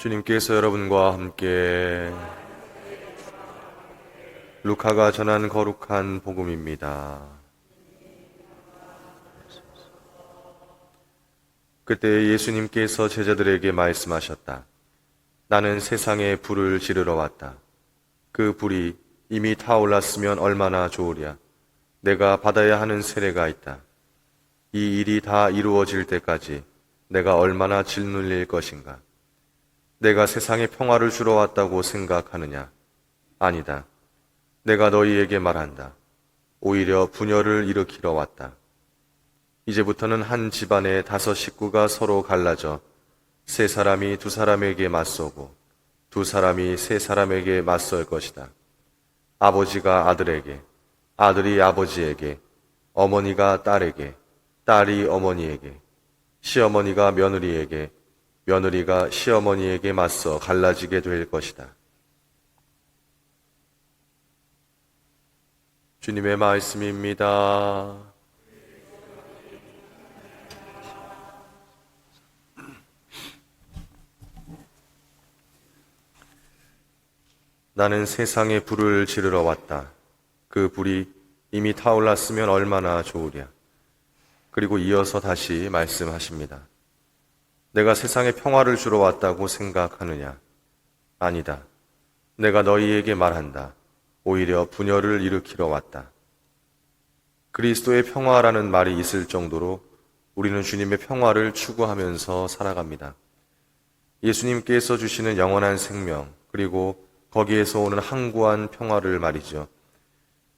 주님께서 여러분과 함께 루카가 전한 거룩한 복음입니다. 그때 예수님께서 제자들에게 말씀하셨다. 나는 세상에 불을 지르러 왔다. 그 불이 이미 타올랐으면 얼마나 좋으랴. 내가 받아야 하는 세례가 있다. 이 일이 다 이루어질 때까지 내가 얼마나 짓눌릴 것인가. 내가 세상에 평화를 주러 왔다고 생각하느냐? 아니다. 내가 너희에게 말한다. 오히려 분열을 일으키러 왔다. 이제부터는 한 집안의 5 식구가 서로 갈라져 3 사람이 2 사람에게 맞서고 2 사람이 3 사람에게 맞설 것이다. 아버지가 아들에게, 아들이 아버지에게, 어머니가 딸에게, 딸이 어머니에게, 시어머니가 며느리에게, 며느리가 시어머니에게 맞서 갈라지게 될 것이다. 주님의 말씀입니다. 나는 세상에 불을 지르러 왔다. 그 불이 이미 타올랐으면 얼마나 좋으랴. 그리고 이어서 다시 말씀하십니다. 내가 세상에 평화를 주러 왔다고 생각하느냐? 아니다. 내가 너희에게 말한다. 오히려 분열을 일으키러 왔다. 그리스도의 평화라는 말이 있을 정도로 우리는 주님의 평화를 추구하면서 살아갑니다. 예수님께서 주시는 영원한 생명, 그리고 거기에서 오는 항구한 평화를 말이죠.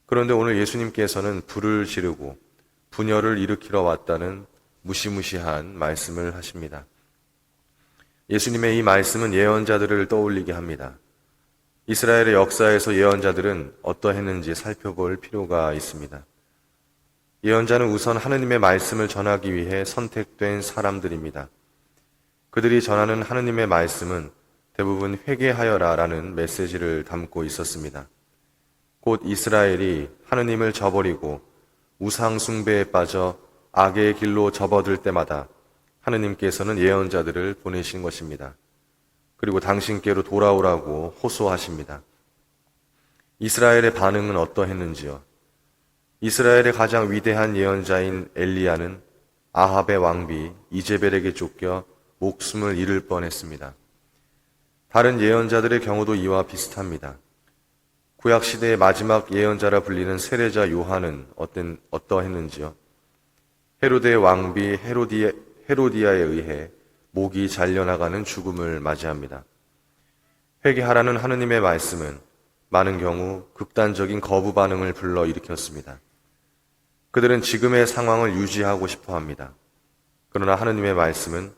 그런데 오늘 예수님께서는 불을 지르고 분열을 일으키러 왔다는 무시무시한 말씀을 하십니다. 예수님의 이 말씀은 예언자들을 떠올리게 합니다. 이스라엘의 역사에서 예언자들은 어떠했는지 살펴볼 필요가 있습니다. 예언자는 우선 하느님의 말씀을 전하기 위해 선택된 사람들입니다. 그들이 전하는 하느님의 말씀은 대부분 회개하여라 라는 메시지를 담고 있었습니다. 곧 이스라엘이 하느님을 저버리고 우상 숭배에 빠져 악의 길로 접어들 때마다 하느님께서는 예언자들을 보내신 것입니다. 그리고 당신께로 돌아오라고 호소하십니다. 이스라엘의 반응은 어떠했는지요? 이스라엘의 가장 위대한 예언자인 엘리야는 아합의 왕비 이제벨에게 쫓겨 목숨을 잃을 뻔했습니다. 다른 예언자들의 경우도 이와 비슷합니다. 구약시대의 마지막 예언자라 불리는 세례자 요한은 어떠했는지요? 헤로데의 왕비 헤로디아에 의해 목이 잘려나가는 죽음을 맞이합니다. 회개하라는 하느님의 말씀은 많은 경우 극단적인 거부 반응을 불러일으켰습니다. 그들은 지금의 상황을 유지하고 싶어 합니다. 그러나 하느님의 말씀은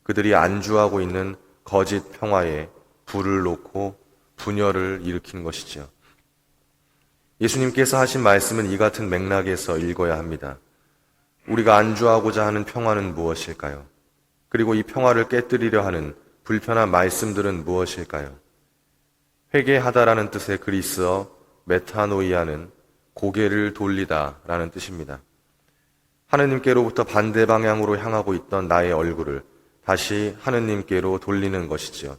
그들이 안주하고 있는 거짓 평화에 불을 놓고 분열을 일으킨 것이죠. 예수님께서 하신 말씀은 이 같은 맥락에서 읽어야 합니다. 우리가 안주하고자 하는 평화는 무엇일까요? 그리고 이 평화를 깨뜨리려 하는 불편한 말씀들은 무엇일까요? 회개하다라는 뜻의 그리스어 메타노이아는 고개를 돌리다 라는 뜻입니다. 하느님께로부터 반대 방향으로 향하고 있던 나의 얼굴을 다시 하느님께로 돌리는 것이지요.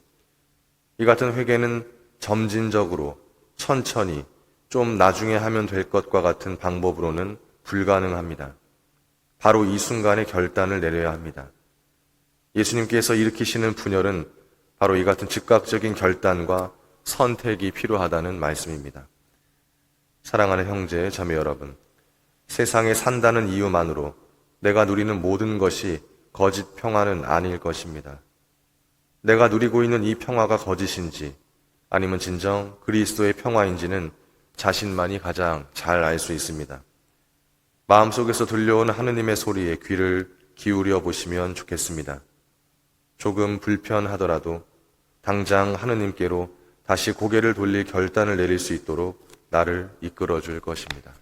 이 같은 회개는 점진적으로, 천천히, 좀 나중에 하면 될 것과 같은 방법으로는 불가능합니다. 바로 이 순간에 결단을 내려야 합니다. 예수님께서 일으키시는 분열은 바로 이 같은 즉각적인 결단과 선택이 필요하다는 말씀입니다. 사랑하는 형제, 자매 여러분, 세상에 산다는 이유만으로 내가 누리는 모든 것이 거짓 평화는 아닐 것입니다. 내가 누리고 있는 이 평화가 거짓인지 아니면 진정 그리스도의 평화인지는 자신만이 가장 잘 알 수 있습니다. 마음속에서 들려오는 하느님의 소리에 귀를 기울여 보시면 좋겠습니다. 조금 불편하더라도 당장 하느님께로 다시 고개를 돌릴 결단을 내릴 수 있도록 나를 이끌어 줄 것입니다.